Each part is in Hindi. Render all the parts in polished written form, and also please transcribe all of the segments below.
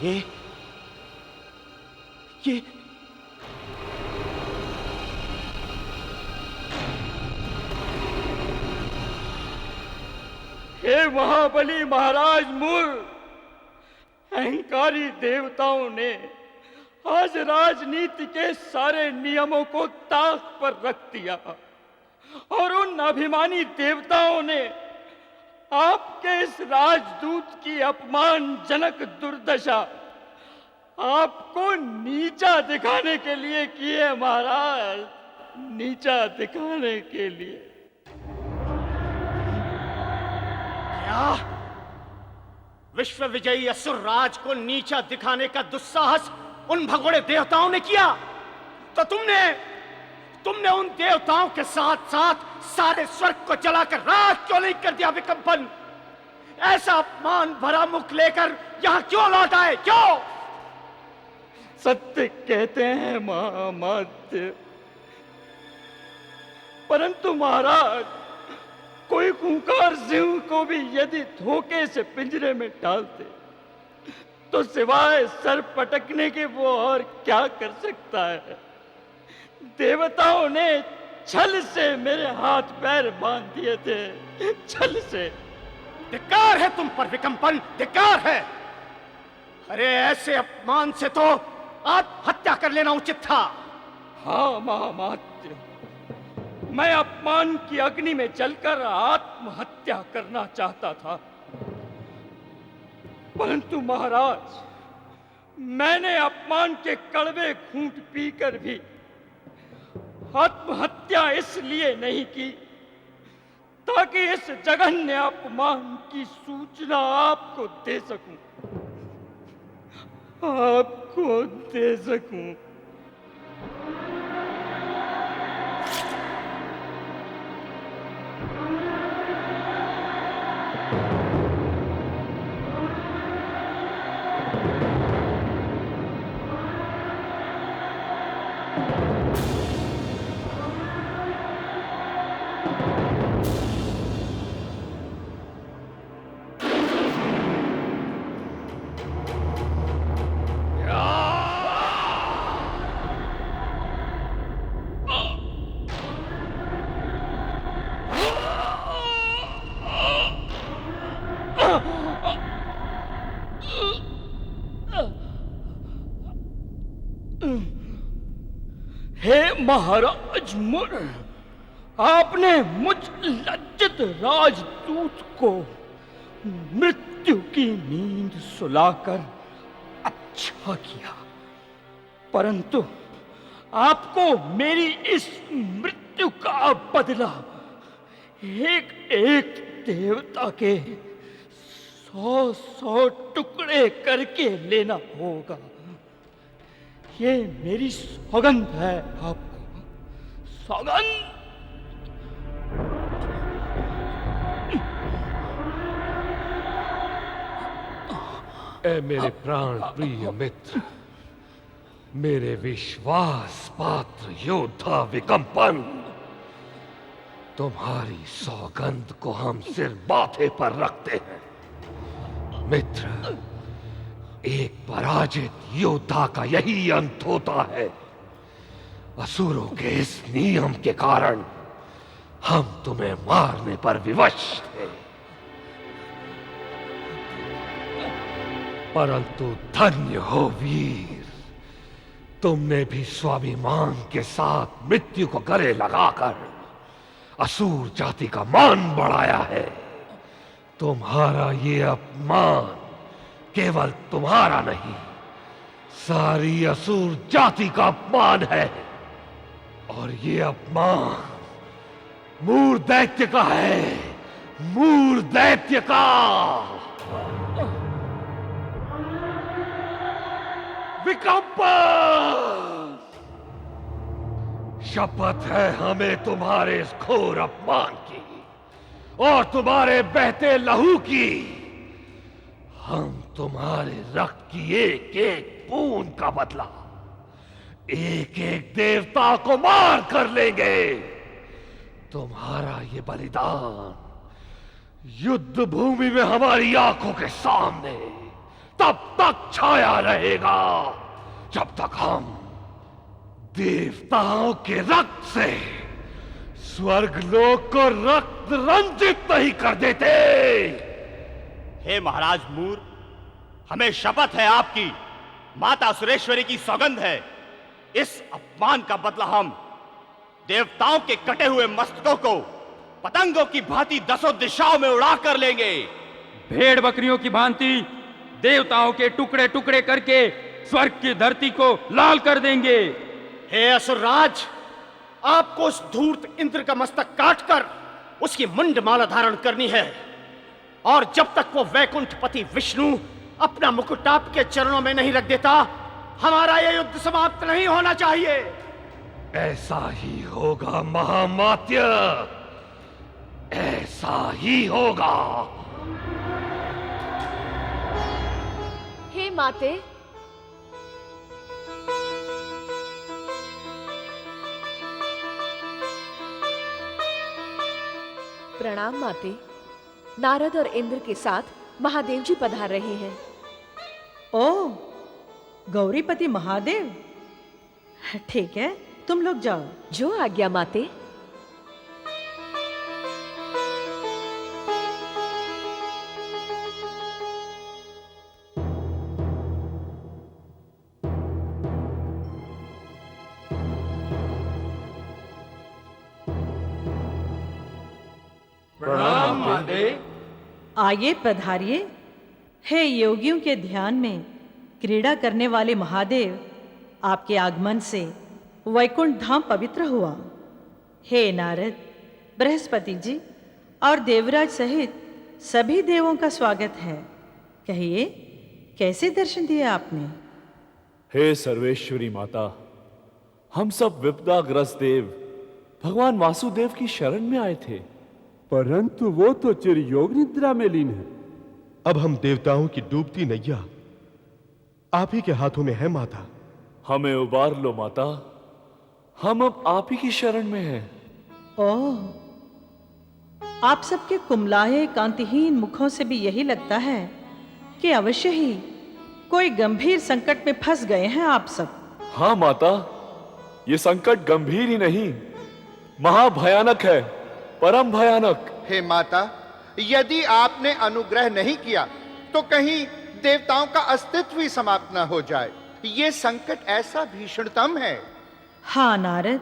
ये हे महाबली महाराज मूर, अहंकारी देवताओं ने आज राजनीति के सारे नियमों को ताक पर रख दिया और उन अभिमानी देवताओं ने आपके इस राजदूत की अपमानजनक दुर्दशा आपको नीचा दिखाने के लिए की है महाराज, नीचा दिखाने के लिए। क्या विश्व विजयी असुर राज को नीचा दिखाने का दुस्साहस उन भगोड़े देवताओं ने किया? तो तुमने उन देवताओं के साथ साथ सारे स्वर्ग को जलाकर राख क्यों नहीं कर दिया विकम्पन? ऐसा अपमान भरा मुख लेकर यहां क्यों लौट आए? क्यों? सत्य कहते हैं महामात्य, परंतु महाराज, कोई खूंखार सिंह को भी यदि धोखे से पिंजरे में डालते तो सिवाय सर पटकने के वो और क्या कर सकता है? देवताओं ने छल से मेरे हाथ पैर बांध दिए थे, छल से। धिक्कार है तुम पर विकम्पन, धिक्कार है। अरे ऐसे अपमान से तो आत्महत्या कर लेना उचित था। हाँ महामात्य, मैं अपमान की अग्नि में जलकर आत्महत्या करना चाहता था, परंतु महाराज, मैंने अपमान के कड़वे घूंट पीकर भी आत्महत्या इसलिए नहीं की ताकि इस जघन्य अपमान की सूचना आपको दे सकूं, आपको दे सकूं। हे महाराज मुर, आपने मुझ लज्जित राजदूत को मृत्यु की नींद सुलाकर अच्छा किया, परंतु आपको मेरी इस मृत्यु का बदला एक एक देवता के 100-100 टुकड़े करके लेना होगा। ये मेरी सौगंध है आपको, सौगंध। ए मेरे प्राण प्रिय मित्र, मेरे विश्वास पात्र योद्धा विकंपन, तुम्हारी सौगंध को हम सिर माथे पर रखते हैं। मित्र, एक पराजित योद्धा का यही अंत होता है। असुरों के इस नियम के कारण हम तुम्हें मारने पर विवश थे, परंतु धन्य हो वीर, तुमने भी स्वाभिमान के साथ मृत्यु को गले लगाकर असुर जाति का मान बढ़ाया है। तुम्हारा ये अपमान केवल तुम्हारा नहीं, सारी असुर जाति का अपमान है, और ये अपमान मूर दैत्य का है, मूर दैत्य का। विकंपन, शपथ है हमें तुम्हारे इस घोर अपमान की और तुम्हारे बहते लहू की। हम तुम्हारे रक्त की एक एक बूंद का बदला एक एक देवता को मार कर लेंगे। तुम्हारा ये बलिदान युद्ध भूमि में हमारी आंखों के सामने तब तक छाया रहेगा जब तक हम देवताओं के रक्त से स्वर्गलोक को रक्त रंजित नहीं कर देते। हे महाराज मूर, हमें शपथ है आपकी, माता सुरेश्वरी की सौगंध है, इस अपमान का बदला हम देवताओं के कटे हुए मस्तकों को पतंगों की भांति दसों दिशाओं में उड़ा कर लेंगे। भेड़ बकरियों की भांति देवताओं के टुकड़े टुकड़े करके स्वर्ग की धरती को लाल कर देंगे। हे असुरराज, आपको उस धूर्त इंद्र का मस्तक काटकर उसकी मुंडमाला धारण करनी है, और जब तक वो वैकुंठपति विष्णु अपना मुकुट आपके चरणों में नहीं रख देता, हमारा यह युद्ध समाप्त नहीं होना चाहिए। ऐसा ही होगा महामात्य, ऐसा ही होगा। हे माते, प्रणाम माते। नारद और इंद्र के साथ महादेव जी पधार रहे हैं। ओ, गौरीपति महादेव, ठीक है, तुम लोग जाओ। जो आज्ञा माते। प्रणाम माते। आइए, पधारिए। हे योगियों के ध्यान में क्रीड़ा करने वाले महादेव, आपके आगमन से वैकुंठ धाम पवित्र हुआ। हे नारद, बृहस्पति जी और देवराज सहित सभी देवों का स्वागत है। कहिए, कैसे दर्शन दिए आपने? हे सर्वेश्वरी माता, हम सब विपदाग्रस्त देव भगवान वासुदेव की शरण में आए थे, परंतु वो तो चिरयोग निद्रा में लीन है। अब हम देवताओं की डूबती नैया आप ही के हाथों में है माता। हमें उबार लो माता, हम अब आप ही की शरण में हैं। ओह, आप सबके कुमलाए कांतिहीन मुखों से भी यही लगता है कि अवश्य ही कोई गंभीर संकट में फंस गए हैं आप सब। हाँ माता, ये संकट गंभीर ही नहीं, महाभयानक है, परम भयानक। हे माता, यदि आपने अनुग्रह नहीं किया तो कहीं देवताओं का अस्तित्व ही समाप्त न हो जाए। ये संकट ऐसा भीषणतम है। हाँ नारद,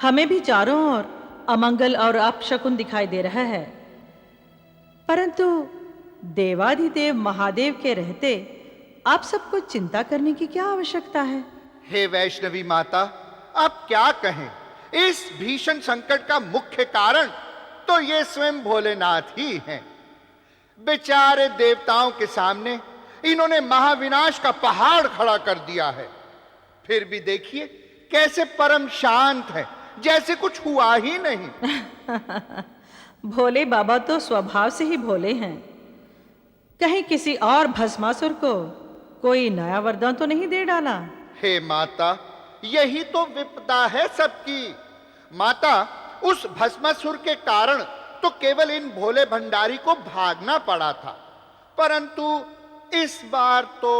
हमें भी चारों ओर अमंगल और अपशकुन दिखाई दे रहा है, परंतु देवाधिदेव महादेव के रहते आप सबको चिंता करने की क्या आवश्यकता है? हे वैष्णवी माता, आप क्या कहें, इस भीषण संकट का मुख्य कारण तो ये स्वयं भोलेनाथ ही हैं। बेचारे देवताओं के सामने इन्होंने महाविनाश का पहाड़ खड़ा कर दिया है, फिर भी देखिए कैसे परम शांत है, जैसे कुछ हुआ ही नहीं। भोले बाबा तो स्वभाव से ही भोले हैं। कहीं किसी और भस्मासुर को कोई नया वरदान तो नहीं दे डाला? हे माता, यही तो विपदा है सबकी। माता, उस भस्मासुर के कारण तो केवल इन भोले भंडारी को भागना पड़ा था, परंतु इस बार तो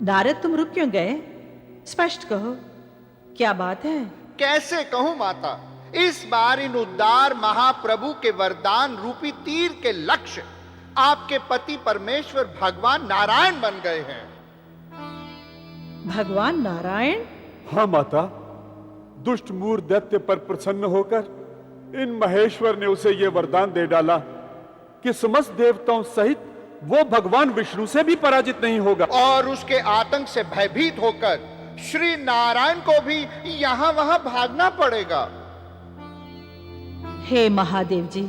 नारद, तुम रुक क्यों गए? स्पष्ट कहो, क्या बात है? कैसे कहूं माता, इस बार इन उद्धार महाप्रभु के वरदान रूपी तीर के लक्ष्य आपके पति परमेश्वर भगवान नारायण बन गए हैं। भगवान नारायण? हाँ माता, दुष्ट मूर दैत्य पर प्रसन्न होकर इन महेश्वर ने उसे यह वरदान दे डाला कि समस्त देवताओं सहित वो भगवान विष्णु से भी पराजित नहीं होगा। और उसके आतंक से भयभीत होकर श्री नारायण को भी यहां वहां भागना पड़ेगा। हे महादेव जी,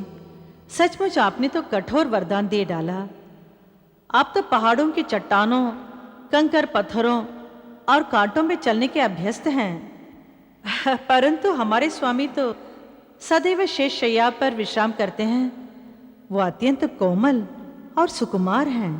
सचमुच आपने तो कठोर वरदान दे डाला। आप तो पहाड़ों की चट्टानों, कंकर पत्थरों और कांटों में चलने के अभ्यस्त हैं। परंतु हमारे स्वामी तो सदैव शेष शैया पर विश्राम करते हैं। वो अत्यंत कोमल और सुकुमार हैं।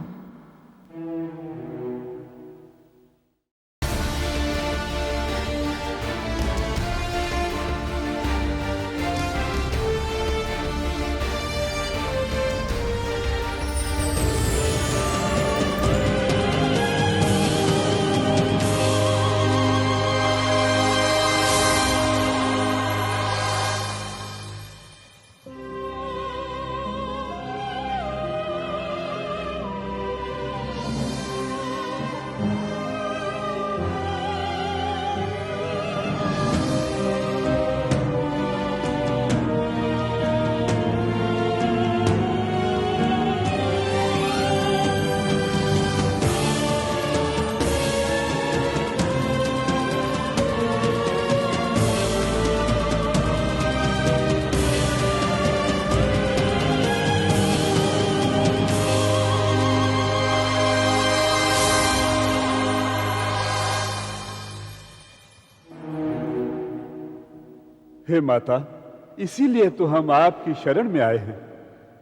हे माता, इसीलिए तो हम आपकी शरण में आए हैं।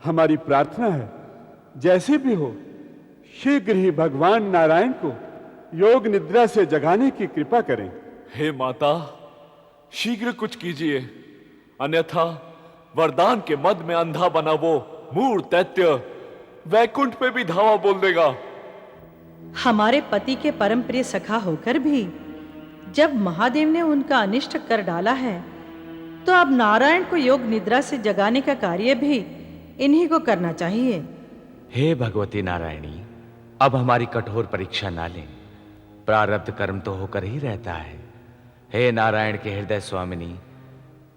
हमारी प्रार्थना है, जैसे भी हो शीघ्र ही भगवान नारायण को योग निद्रा से जगाने की कृपा करें। हे माता, शीघ्र कुछ कीजिए, अन्यथा वरदान के मद में अंधा बना वो मूढ़ दैत्य वैकुंठ पे भी धावा बोल देगा। हमारे पति के परम प्रिय सखा होकर भी जब महादेव ने उनका अनिष्ट कर डाला है, तो अब नारायण को योग निद्रा से जगाने का कार्य भी इन्हीं को करना चाहिए। हे भगवती नारायणी, अब हमारी कठोर परीक्षा ना लें। प्रारब्ध कर्म तो होकर ही रहता है। हे नारायण के हृदय स्वामिनी,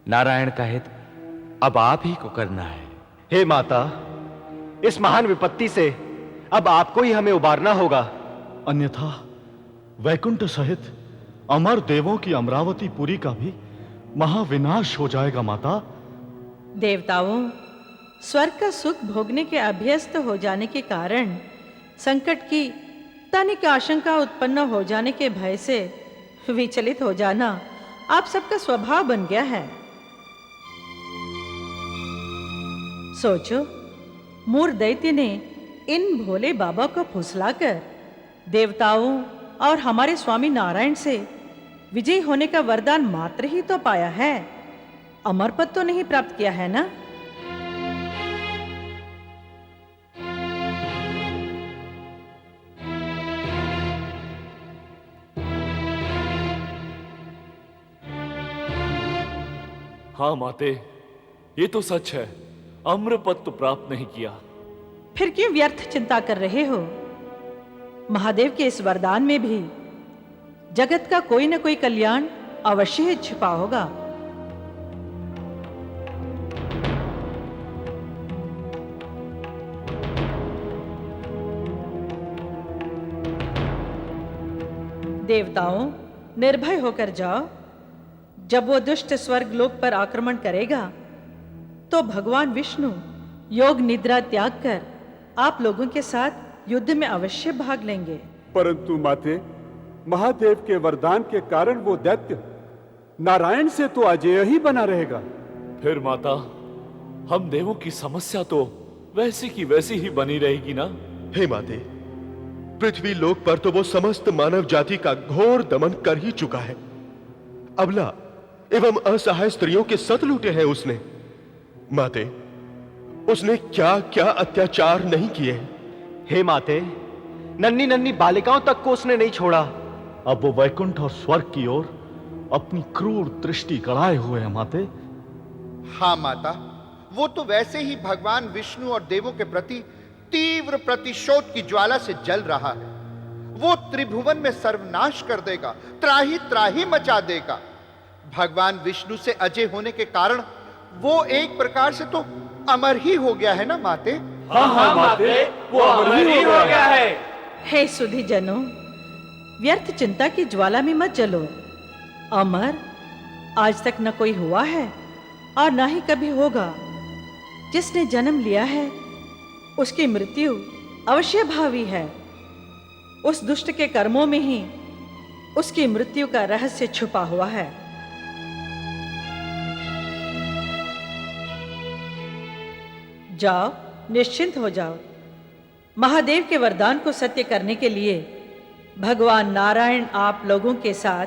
नारायण का हित अब आप ही को करना है। हे माता, इस महान विपत्ति से अब आपको ही हमें उबारना होगा, अन्यथा वैकुंठ सहित अमर देवों की अमरावतीपुरी का भी महाविनाश हो जाएगा। माता, देवताओं, स्वर्ग का सुख भोगने के अभ्यस्त हो जाने के कारण संकट की तनिक आशंका उत्पन्न हो जाने के भय से विचलित हो जाना आप सबका स्वभाव बन गया है। सोचो, मूढ़ दैत्य ने इन भोले बाबा को फुसलाकर देवताओं और हमारे स्वामी नारायण से विजयी होने का वरदान मात्र ही तो पाया है, अमर पद तो नहीं प्राप्त किया है ना। हाँ माते, ये तो सच है, अम्र पद तो प्राप्त नहीं किया। फिर क्यों व्यर्थ चिंता कर रहे हो? महादेव के इस वरदान में भी जगत का कोई न कोई कल्याण अवश्य ही छिपा होगा। देवताओं, निर्भय होकर जाओ। जब वो दुष्ट स्वर्ग लोक पर आक्रमण करेगा, तो भगवान विष्णु योग निद्रा त्याग कर आप लोगों के साथ युद्ध में अवश्य भाग लेंगे। परंतु माते, महादेव के वरदान के कारण वो दैत्य नारायण से तो अजेय ही बना रहेगा। फिर माता, हम देवों की समस्या तो वैसी की वैसी ही बनी रहेगी ना? हे माते, पृथ्वी लोक पर तो वो समस्त मानव जाति का घोर दमन कर ही चुका है। अबला एवं असहाय स्त्रियों के सत लूटे हैं उसने। माते, उसने क्या क्या अत्याचार नहीं किए। हे माते, नन्ही नन्ही बालिकाओं तक को उसने नहीं छोड़ा। अब वो वैकुंठ और स्वर्ग की ओर अपनी क्रूर दृष्टि गड़ाए हुए हैं माते। हाँ माता, वो तो वैसे ही भगवान विष्णु और देवों के प्रति तीव्र प्रतिशोध की ज्वाला से जल रहा है। वो त्रिभुवन में सर्वनाश कर देगा, त्राही त्राही मचा देगा। भगवान विष्णु से अजय होने के कारण वो एक प्रकार से तो अमर ही हो गया है ना माते? हाँ माते, वो अमर ही हो गया है। हे सुधी जनों, व्यर्थ चिंता की ज्वाला में मत जलो। अमर आज तक न कोई हुआ है और न ही कभी होगा। जिसने जन्म लिया है उसकी मृत्यु अवश्य भावी है। उस दुष्ट के कर्मों में ही उसकी मृत्यु का रहस्य छुपा हुआ है। जाओ, निश्चिंत हो जाओ। महादेव के वरदान को सत्य करने के लिए भगवान नारायण आप लोगों के साथ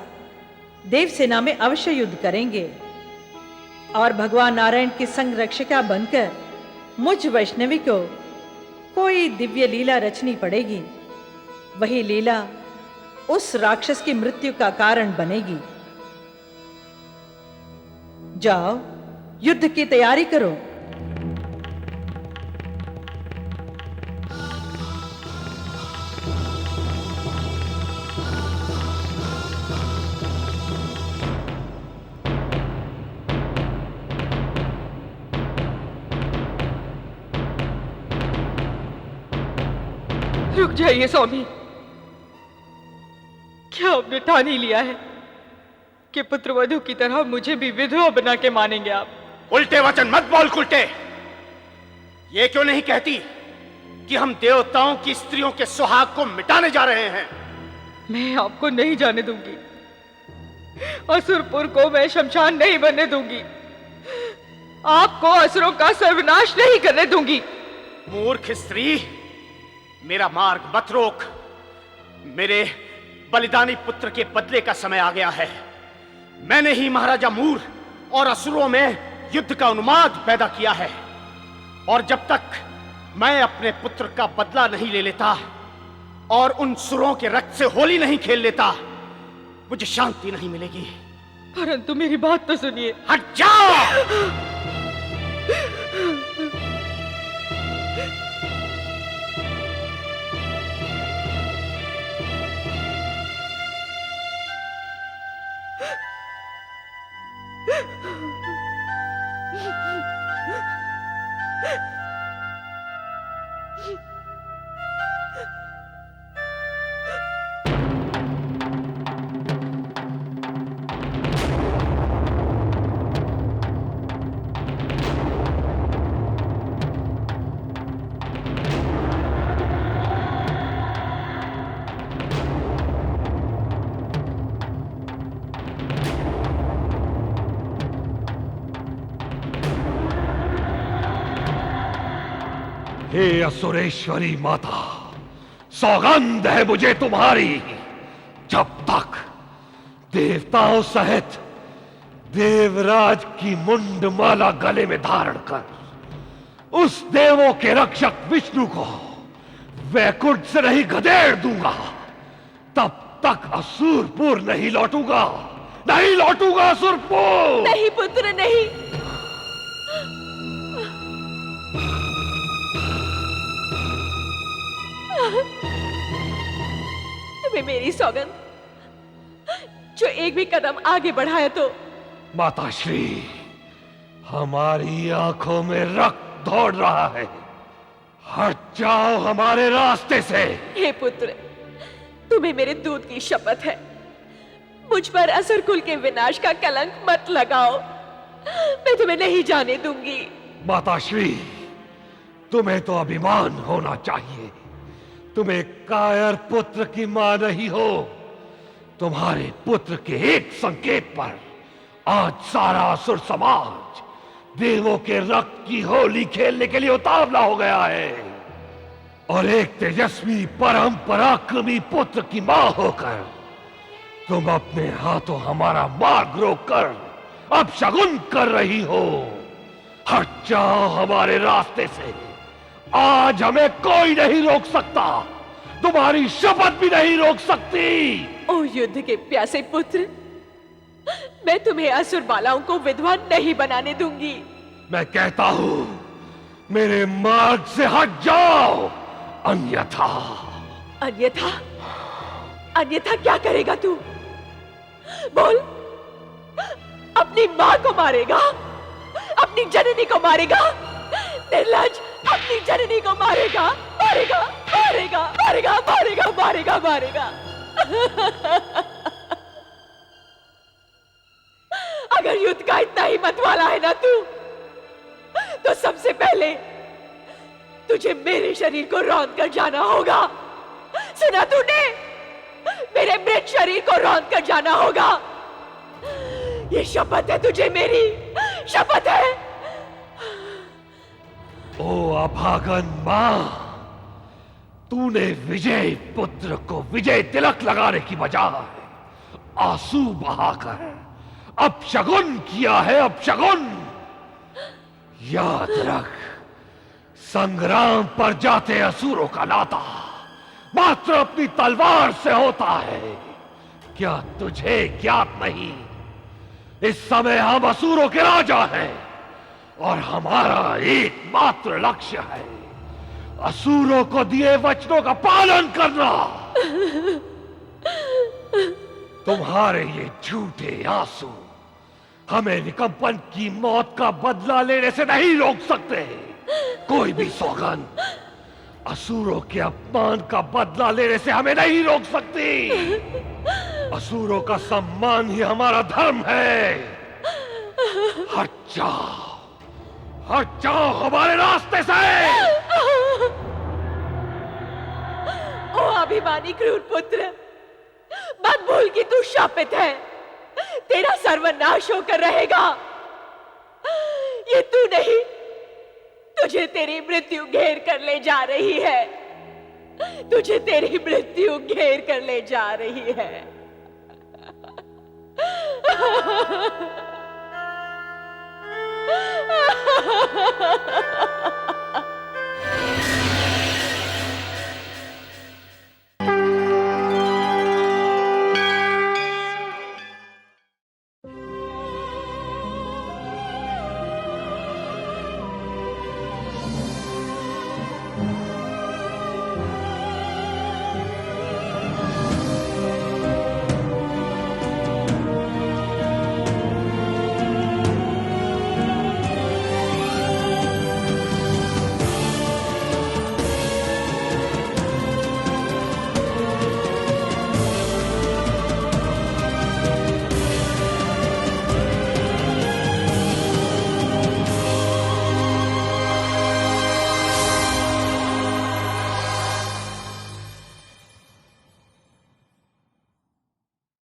देव सेना में अवश्य युद्ध करेंगे और भगवान नारायण की संरक्षिका बनकर मुझ वैष्णवी को कोई दिव्य लीला रचनी पड़ेगी। वही लीला उस राक्षस की मृत्यु का कारण बनेगी। जाओ, युद्ध की तैयारी करो। रुक जाइए स्वामी, क्या आपने ठान ही लिया है कि पुत्रवधू की तरह मुझे भी विधवा बना के मानेंगे आप? उल्टे वचन मत बोल कुलटे। ये क्यों नहीं कहती कि हम देवताओं की स्त्रियों के सुहाग को मिटाने जा रहे हैं? मैं आपको नहीं जाने दूंगी। असुरपुर को मैं शमशान नहीं बनने दूंगी। आपको असुरों का सर्वनाश नहीं करने दूंगी। मूर्ख स्त्री, मेरा मार्ग मत रोक। मेरे बलिदानी पुत्र के बदले का समय आ गया है। मैंने ही महाराजा मूर और असुरों में युद्ध का उन्माद पैदा किया है, और जब तक मैं अपने पुत्र का बदला नहीं ले लेता और उन सुरों के रक्त से होली नहीं खेल लेता, मुझे शांति नहीं मिलेगी। परंतु मेरी बात तो सुनिए। हट जाओ। हे असुरेश्वरी माता, सौगंध है मुझे तुम्हारी। जब तक देवताओं सहित देवराज की मुंडमाला गले में धारण कर उस देवों के रक्षक विष्णु को वैकुंठ से नहीं गदेड़ दूंगा, तब तक असुरपुर नहीं लौटूंगा। नहीं लौटूंगा असुरपुर। नहीं पुत्र, नहीं। तुम्हें मेरी सौगंध, जो एक भी कदम आगे बढ़ाया तो। माताश्री, हमारी आंखों में रक्त दौड़ रहा है। हट जाओ हमारे रास्ते से। हे पुत्र, तुम्हें मेरे दूध की शपथ है, मुझ पर असुर कुल के विनाश का कलंक मत लगाओ। मैं तुम्हें नहीं जाने दूंगी। माताश्री, तुम्हें तो अभिमान होना चाहिए। तुम एक कायर पुत्र की मां नहीं हो, तुम्हारे पुत्र के एक संकेत पर आज सारा असुर समाज देवों के रक्त की होली खेलने के लिए उतावला हो गया है और एक तेजस्वी परम पराक्रमी पुत्र की मां होकर तुम अपने हाथों हमारा मार्ग रोककर अब शगुन कर रही हो। हट जाओ हमारे रास्ते से, आज हमें कोई नहीं रोक सकता, तुम्हारी शपथ भी नहीं रोक सकती। ओ युद्ध के प्यासे पुत्र, मैं तुम्हें असुर बालाओं को विधवा नहीं बनाने दूंगी। मैं कहता हूं मेरे मार्ग से हट जाओ, अन्यथा अन्यथा अन्यथा क्या करेगा तू? बोल, अपनी मां को मारेगा, अपनी जननी को मारेगा, निर्लज अपनी जननी को मारेगा, मारेगा मारेगा मारेगा मारेगा मारेगा मारेगा। अगर युद्ध का इतना हिम्मत वाला है ना तू, तो सबसे पहले तुझे मेरे शरीर को रौंद कर जाना होगा। सुना तूने? मेरे मृत शरीर को रौंद कर जाना होगा। ये शपथ है तुझे मेरी, शपथ है। ओ अभागन मां, तूने विजय पुत्र को विजय तिलक लगाने की बजाय आंसू बहाकर अब शगुन किया है, अब शगुन। याद रख, संग्राम पर जाते असुरों का नाता मात्र अपनी तलवार से होता है। क्या तुझे ज्ञात नहीं, इस समय हम असुरों के राजा हैं और हमारा एकमात्र लक्ष्य है असुरों को दिए वचनों का पालन करना। तुम्हारे ये झूठे आंसू हमें निकंपन की मौत का बदला लेने से नहीं रोक सकते। कोई भी सौगंध असुरों के अपमान का बदला लेने से हमें नहीं रोक सकती। असुरों का सम्मान ही हमारा धर्म है। हट जाओ हमारे रास्ते से। ओ अभिमानी क्रूर पुत्र, मत भूल कि तू शापित है, तेरा सर्वनाश होकर रहेगा। ये तू नहीं, तुझे तेरी मृत्यु घेर कर ले जा रही है, तुझे तेरी मृत्यु घेर कर ले जा रही है।